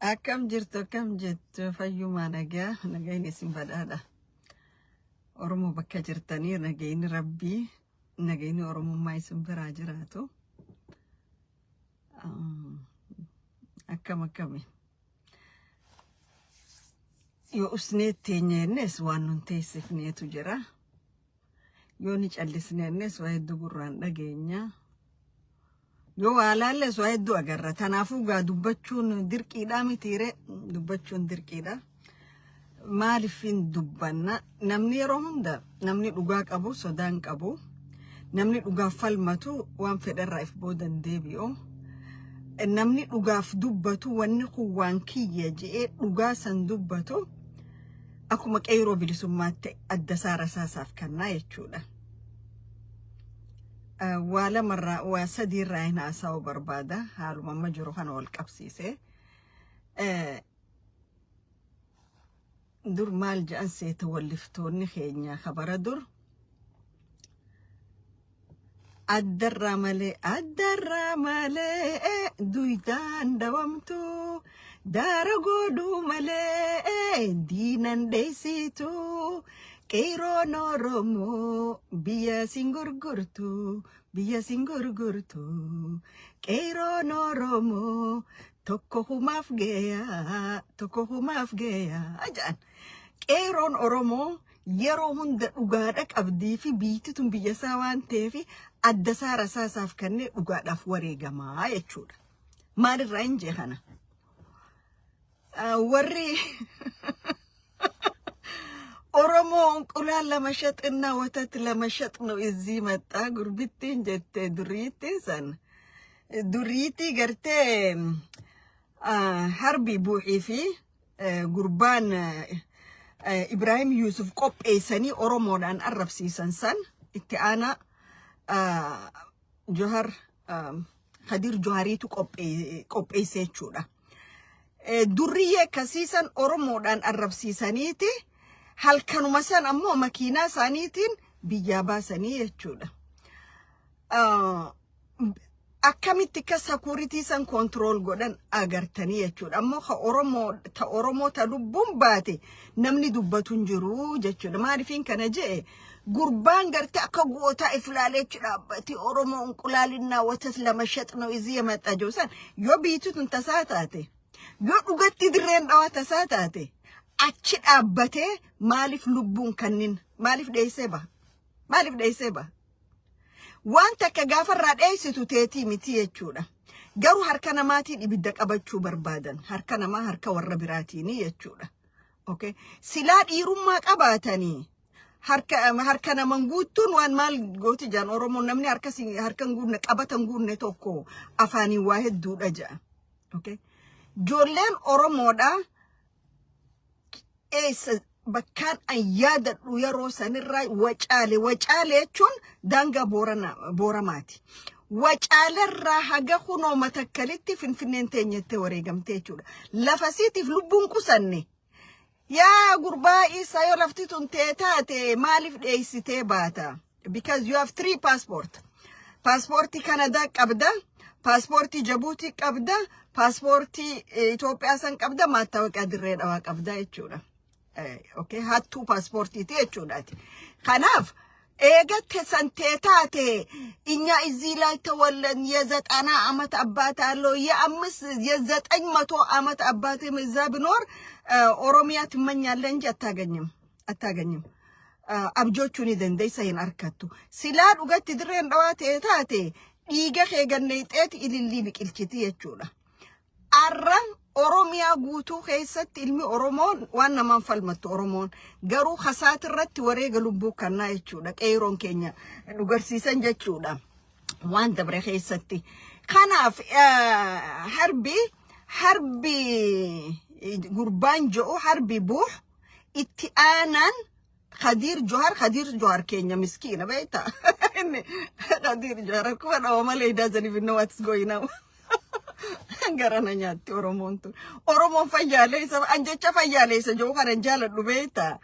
Akkam jirtu fayyuma nagaa nagayni isin badhaadha. Oromoo bakka jirtanii nagayni Rabbii nagayni Oromummaa isin biraa jiraatu. Akkami yoo usneet teenyeennes waan nun teessifneetu jira. Yoo ni callisneennes waa hedduu gurraan dhageenya. Yoo walaalles waa hedduu agarra. Tanaafuu gaa dubbachuun dirqiidhaa mitiire dubbachuun dirqiidha. Maaliifin dubbanna namni yeroo hunda namni dhugaa qabu sodaan qabu. Namni dhugaaf falmatu waan fedharraa if boodan deebi'u. Namni dhugaaf dubbatu wanni kun waan kiyya je'ee dhugaa san dubbatu akkuma qeyroo bilisummaatti adda saara saasaaf kannaa jechuudha. Wala marra waa sadiirraa hin haasa'uu barbaada haaluma amma jiru kana wal qabsiise. Dur maal jedhan seeta walliftoonni keenya kabara dur addarraa malee duydaan dawamtu daara godhuu malee diinan dheessitu qeeroon Oromoo biyya sin gurgurtu qeeroon Oromoo tokko humaaf geeyaa jedhan. Qeeroon Oromoo yeroo hunda dhugaadha qabdii fi biititun biyya isaa waan ta'eef adda saara saasaaf kanneen dhugaadhaaf wareegamaa jechuudha. Maalirraa hin jee kana? Warri Oromoo እንቁላል ለመሸጥና ወተት ለመሸጥ ነው እዚህ መጣ ጉርብቲን ጀቴ ዱሪቲ ገርቴ ሀርቢ ቡሒ ፊ ጉርባን ኢብራሂም ዩሱፍ ቆጴሰኒ ኦሮሞዳን አረብሲሰን ሰን itti aana Johar Khadir Joharitu qopheesse jechuudha. Durriyyee akkasiisan Oromoodhaan arrabsiisaniiti halkanuma san ammoo makiinaa isaaniitiin biyyaa baasanii jechuudha. Akkamitti akka security san control godhan agartanii jechuudha. Ammoo Oromoo ta lubbuun baate namni dubbatu hin jiru jechuudha. Maaliifin kana jee gurbaan garte akka goota iflaalee dhaabbati Oromoo እንቁላልና ወተት ለመሸጥ ነው እዚህ የመጣ ጆሰን yoo biitutun tasaa taate yoo dhugatti dirreen dhawaa tasaa taate achi dhaabbatee maaliif lubbuun kannin maaliif dheessee ba waan takka gaafarraa dheessitu teetii miti jechuudha. Garuu harka namaatiin ibidda qabachuu barbaadan harka namaa harka warra biraatiini jechuudha. Okay, silaa dhiirummaa qabaatanii harka naman guutuun waan maal gooti jaan Oromoon namni harkan guunne qabatan guunne tokko afaanii waa hedduudha ja'a. Okay, ijoolleen Oromoodha bakkaan ayyaadadhu yeroo sanirraa wacaale jechuun daangaa booramaati. Wacaalerraa haga kunoo matakkalitti finfinneen teenyettee wareegamtee jechuudha. Lafasiitiif lubbuun qusanne. Yaa gurbaa isa yoo lafti tun taate maaliif dheessitee baata? Because you have 3 passports. Passportii Kanadaa qabda, passportii Jabuutii qabda, passportii Itoophiyaa san qabda, maattaawaqaa dirree dhawaa qabda jechuudha. Okay, hattuu passportiiti jechuudhaati. Kanaaf eegatte san taate inya እዚህ ላይ ተወለን የ90 ዓመት አባት አለው የ900 ዓመት አባት እዛ ቢኖር ኦሮሚያ ትመኛለህ እንጂ አታገኝም። አብጆቹን ይደንደይሰን አርከቱ ሲላ ዱገት ድሬን ዳዋት ታቴ ዲገ ኸገነይጤት ኢሊሊ ቢቅልቺቲ የቹላ አራ ኦሮሚያ ጉቱ ኸይሰት ኢልሚ ኦሮሞን ዋና ማንፈልመት ኦሮሞን ገሩ ኸሳት ረት ወሬገ ልቡ ከና የቹላ ቀይሮን ኬኛ ዱገርሲሰን ጀቹላ ዋን ደብረ ኸይሰቲ ከናፍ harbi gurbaan jo'u harbi buux itti aanan Khadir Johar Kenya miskina beeta. Khadir Johar kuma dhawa malee he doesn't even know what's going on. Garana nyaatti Oromoon fayyaalee isa anjecha fayyaalee isa jiru kana jaaladhu beeta.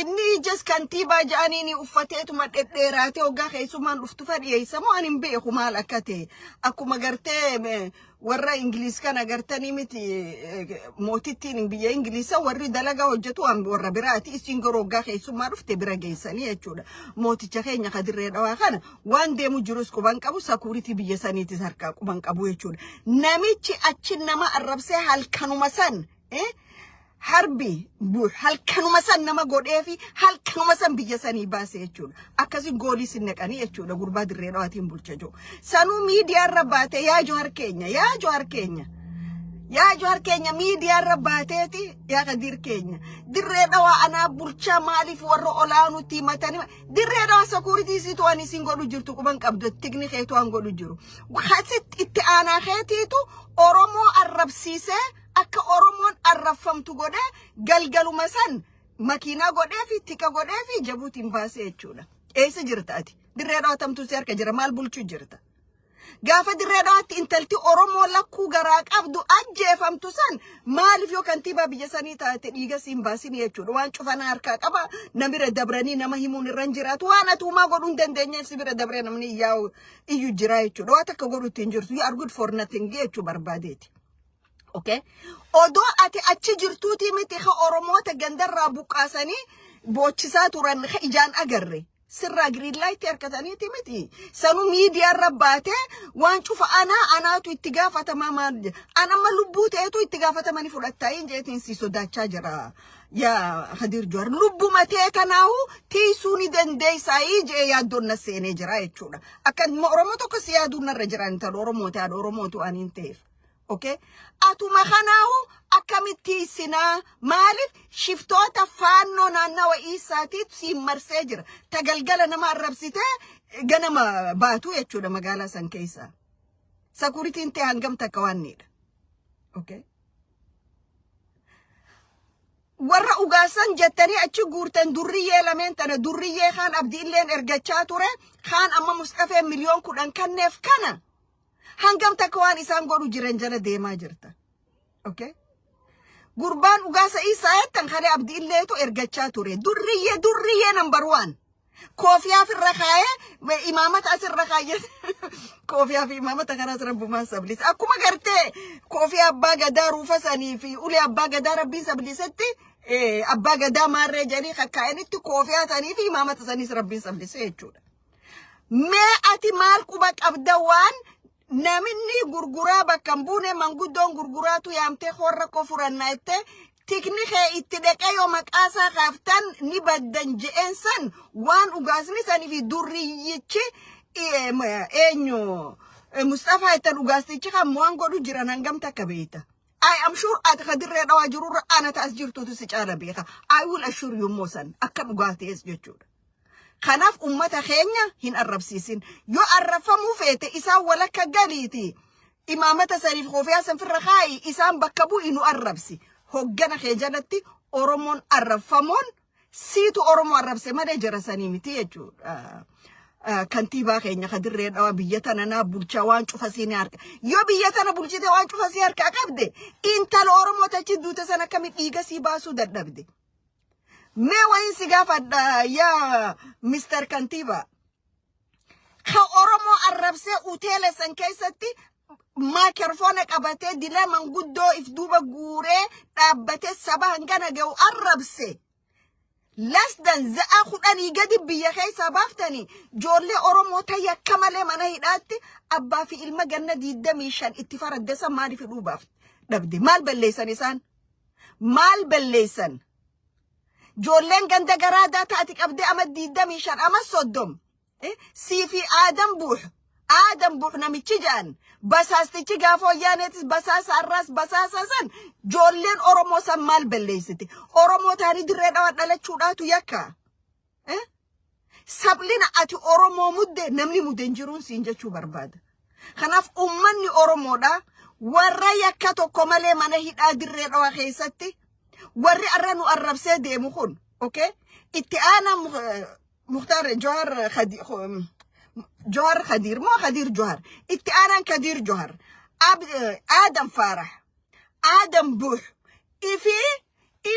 inni just kantiibaa ja'aniini uffateetuma dhedheeraatee hoggaa keessumaan dhuftu fadhiyeessamoo ani hin beeku maal akka ta'e akkuma gartee warra Ingiliis kana gartanii miti mootittiin biyya Ingiliisa warri dalagaa hojjetu warra biraati isin garuu hoggaa keessumaa dhufte bira geessanii jechuudha mooticha keenya kadirree dhawaa kana waan deemu jirus quban qabu sakuuritii biyya saniitis harkaa quban qabu jechuudha namichi achi nama arrabsee halkanuma san harbi halkanuma san nama godhee fi halkanuma san biyya sanii baasee jechuudha akkasi goolii sinnaqanii jechuudha gurbaa dirree dhawaatiin bulchajoo sanuu miidiyaa irra baatee yaa Johaar keenya miidiyaa irra baateeti yaa Kadir keenya dirree dhawaa anaa bulchaa maaliif warra olaanutti himatanii dirree dhawaa sakuuritii situ ani isin godhu jirtu quban qabdu tikni keetu an godhu jiru hasitti itti aanaa keetiitu Oromoo arrabsiisee akka Oromoon arrafamtu godhe galgaluma san makiinaa godhee fi tika godhee fi Jabuutiin baasee jechuudha eessa jirta ati dirree dhawaatamtu si harka jira maal bulchuu jirta gaafa dirree dhawaatti intalti Oromoo lakkuu garaa qabdu ajjeefamtu san maaliif yoo kantiibaa biyya sanii taate dhiiga siin baasin jechuudha waan cufana harkaa qaba namira dabranii nama himuun irran jiraatu waan atuumaa godhuu hin dandeenyeef si bira dabree namni iyyuu jira jechuudha waan akka godhutti hin jirtu you are good for nothing jechuu barbaadeeti. Okay. Odo ati achi jirtuuti miti ka Oromoota gandarraa buqqaasanii boochisaa turan ka ijaan agarre sirraa green light harkataniiti miti sanu miidiyaa irra baatee waan cufa anaatu itti gaafatamaa maal anamma lubbuu ta'etu itti gaafatamanii fudhattaayin jeetiin si sodaachaa jira yaa Kadir Johaar lubbuma ta'e kanaahu tiisuu ni dandeessaayii jee yaaddoon na seenee jira jechuudha akka Oromoo tokko si yaaduun narra jiran intala Oromootu aniin ta'eef. Okay. Atuma kanahu akamitti sina maalif shiftoota faannoo naannawa isaatiitu si marsee jira tagalgala nama arrabsite ganama baatu jechuudha magaalaa san keessa sakuritiin ta'e hangam takka waanidha. Okay. warra ugaasan jettanii achi guurtan durriyyee lameen tana durriyyee kaan abdiilleen ergachaa ture kaan amma Mustafee miliyoon 10 kanneef kana hangam takka waan isaan godhu jiran jala deemaa jirta. Okay. Gurbaan ugaasa isaa ettan kale abdiilleetu ergachaa ture durriyyee number 1 koofiyaa fi rakaaye imaamata asirra kaayye koofiyaa fi imaamata kana rabbumaa sablis akkuma gartee koofiyaa abbaa gadaa ruufasanii fi ulee abbaa gadaa rabbii sablisetti abbaa gadaa maarree jedhanii kakkaa'anitti koofiyaa sanii fi imaamata saniis rabbii sablisee jechuudha. Mee ati maal quba qabda waan namni gurguraa bakka buune manguddoon gurguraatu yaamtee horra koo furannaa itti tiknikee itti dhaqee yoo maqaasaa kaaftan ni baddan je'een san waan ugaasni sanii fi durriyyichi eenyu Mustafaa ittan ugaastichi kan waan godhu jiran hangam takka beekta. I am sure ati kadirree dhawaa jirurra ana taas jirtuutu si caala beeka. I will assure you moosan akka dhugaatees jechuudha. Kanaaf ummata keenya hin arrabsiisin. Yoo arrafamuu feete isaan walakka galiiti. Imaamata saniif koofiyaa san firra kaayi isaan bakka bu'i nu arrabsi. Hoggana kee jalatti Oromoon arrafamoon siitu Oromoo arrabse malee jara sanii miti jechuudha. Kantiibaa keenya kadirree dhawaa biyya tana naa bulchaa waan cufa siin harka. Yoo biyya tana bulchite waan cufa siin harka qabde intala Oromoo tachi duuta sana akkami dhiiga sii baasuu dadhabde. Mee wayin si gaafadha yaa Mr. Kantiibaa. Ka Oromoo arrabsee uteela san keessatti maakerfoona qabatee dila manguddoo if duuba guuree dhaabbatee saba hangana ga'u arrabse. Less than za'a kudhanii gadi biyya keessa baaftanii joollee Oromoo yakka malee mana hidhaatti abbaa fi ilma ganna 25 itti faraddesan maaliif hidhuu baafte dhabde maal balleessan isaan maal balleessan joolleen ganda garaadaa taati qabdee ama 25 ama 30 siifi Adam buux namichi jaan basaastichi gaafa wayyaaneetis basaasa arraas basaasa san joolleen Oromoo san maal balleessite Oromoo taanii dirree dhawaa dhalachuudhaatu yakka sablina ati Oromoo mudde namni mudden jiruun siin jechuu barbaada. Kanaaf ummanni Oromoodha warra yakka tokko malee mana hidhaa dirree dhawaa keessatti warri arra nu arrabsee deemu kun okay itti aanaa Mukhtar Johaar Kadir mo Kadir Johaar itti aanaan Kadir Johaar Adam Farah Adam Buh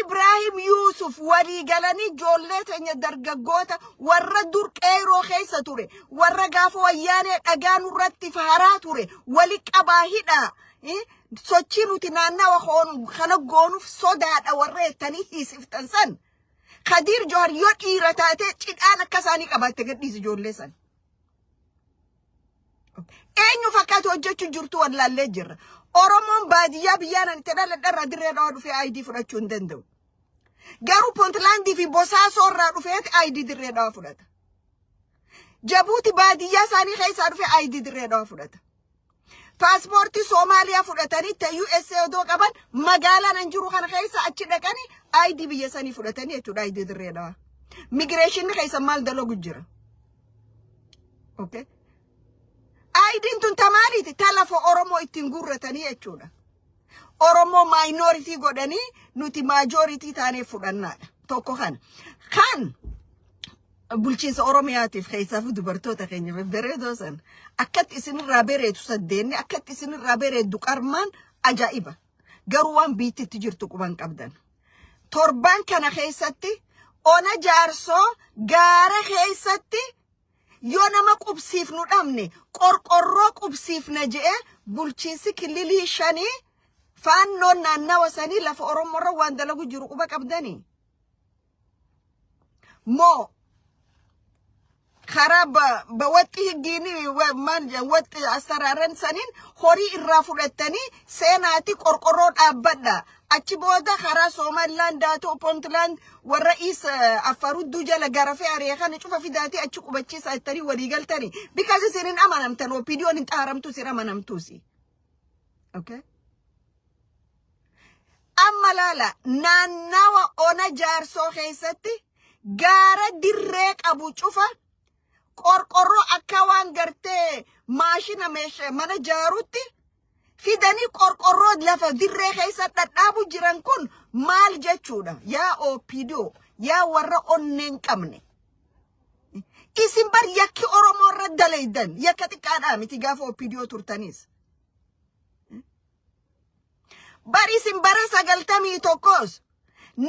إبراهيم يوسف ولي قالني جولت أن يدرق قوتا والردور كيرو خيسة توري والرقاف وياني أقان رتي فهرات توري ولك أباهدا سوچينو تنانا وخون خلقونو في صداد أوريت تانيه سفتنسان خدير جوهر يوت إيرتاتي چيد آنا كساني قبات تقديس جولسان أينو فكاتو جوچو جرتو ولا الليجر Oromon baadiyaa biyyaan tedala dharra dirree dhawaa dhufee ID fudhachuu hin danda'u. Garuu Puntlaandii fi Bosaasoo irraa dhufeeti ID dirree dhawaa fudhata. Jabuuti baadiyaa isaanii keessaa dhufee ID dirree dhawaa fudhata. Paaspoortii Soomaaliyaa fudhatanii ta'e USA odoo qaban magaalaan hin jiru kana keessa achi dhaqanii ID biyya sanii fudhatanii jechuudha ID dirree dhawaa. Migreeshinni keessa maal dalagu jira? Okay. Aidin tun tamaliti talafo Oromo ittiin gurratanii jechuudha. Oromo minority godhanii nuti majority taanee fudhannaadha. Tokko kana. Kan bulchiinsa Oromiyaatiif keessaaf dubartoota keenya bareedoo san akkatti isinirraa bareedu saddeenne akkatti isinirraa bareedu qarmaan ajaa'iba. Garuu waan biittitti jirtu quban qabdan. Torban kana keessatti ona jaarsoo gaara keessatti yoo nama qubsiif nu dhabne qorqorroo qubsiif na je'e bulchiinsi kililii shanii faannoon naannawa sanii lafa Oromorra waan dalagu jiru quba qabdanii moo karaa bawatti higgiini watti asaraaran saniin horii irraa fudhattanii seenaati qorqorroo dhaabbadha achi booda karaa Somaliland daatoo Puntland warra Affarudduu jala garafee ari'ee kana cufa fidaati achi qubachiisa ittanii walii galtanii because isinin amanamtan opinion hin xaaramtu isin amanamtuusi. Okay. Amma laala naannawa ona jaarsoo keessatti gaara dirree qabu cufa qorqorroo akka waan gartee maashina mana jaarutti fidanii qorqorroo lafa dirree keessa dhadhaabu jiran kun maal jechuudha yaa opidio yaa warra onneen qabne isin bar yakki Oromoo irra dalaydan yakka xiqqaadhaa miti gaafa opidio turtanis bar isin bara 91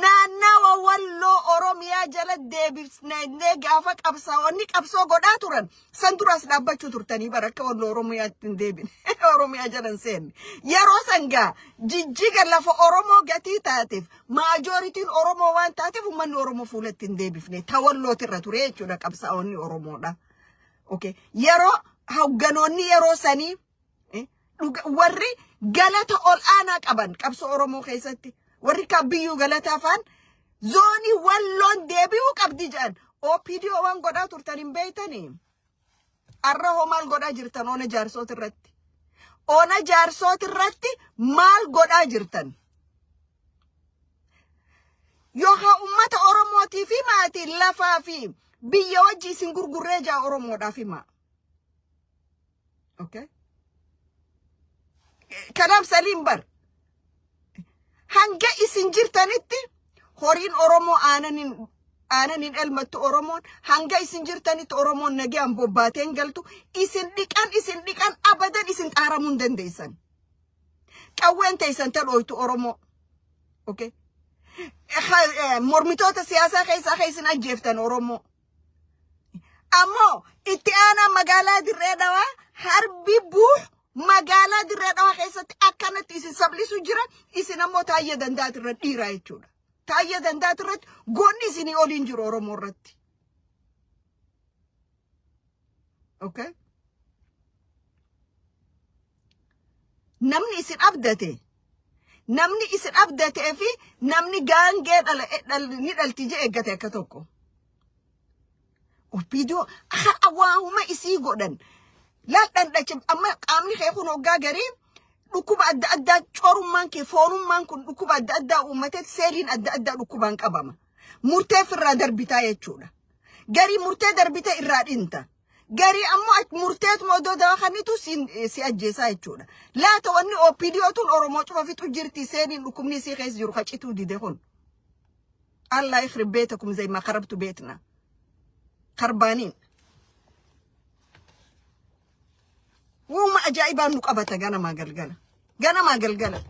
naannawa walloo Oromiyaa jala deebisnee gaafa qabsaa'onni qabsoo godhaa turan san duras dhaabbachuu turtanii barakka walloo Oromiyaatti hin deebine Oromiyaa jalan seenne yeroo sangaa jijjiga lafa Oromoo gatii taateef maajoritiin Oromoo waan taateef uummanni Oromoo fuulatti hin deebifne tawallootirra ture jechuudha qabsaa'onni Oromoodha. Okay. Yeroo hoogganoonni yeroo sanii warri galata ol aanaa qaban qabsoo Oromoo keessatti warri kabiyyuu galata afaan zoonii walloon deebi'uu qabdi jedhan opidio waan godhaa turtan hin beeytanii arra hoo maal godhaa jirtan ona jaarsooti irratti ona jaarsooti irratti maal godhaa jirtan yookaan ummata Oromootii fi maatiin lafaa fi biyya wajji isin gurgurree jaa Oromoodhaaf himaa. Okay. Kanaaf saliin bar hanga isin jirtanitti horiin Oromoo aananiin elmattu Oromoon hanga isin jirtanitti Oromoon nagaan bobbaateen galtu isin dhiqan abadan isin xaaramuu hin dandeessan. Qawween teessan tadhooytu Oromoo. Okay. Mormitoota siyaasaa keessaa isin ajjeeftan Oromoo. Ammoo itti aanaa magaalaa Dirree Dhawaa harbi buux magaalaa Dirree Dhawaa keessatti akkanatti isin sablisu jira isin ammoo taayya dandaatirra dhiiraa jechuudha. Taayya dandaatirratti goonni isinii oliin jiru Oromoo irratti. Okay. Namni isin abdatee fi namni gaangee ni dhalti je eeggate akka tokko. Opidio waahuma isii godhan. Laadhaan dhache amma qaamni kee kun hoggaa garii dhukkuba adda addaa corummaan kee foonummaan kun dhukkuba adda addaa uummatee seeliin adda addaa dhukkubaan qabama. Murteef irraa darbitaa jechuudha. Garii murtee darbite irraa dhinta. Garii ammoo murteetuma odoo dawakanitu si ajjeesaa jechuudha. Laata wanni opidiyootuun Oromoo cufa fixu jirti seeliin dhukkubni isii keessa jiru qacituu dide kun. Allah ikhrib beetakum zay ma qarabtu beetna. Karbaniin. Wuma ajaa'ibaan nu qabata ganamaa galgala.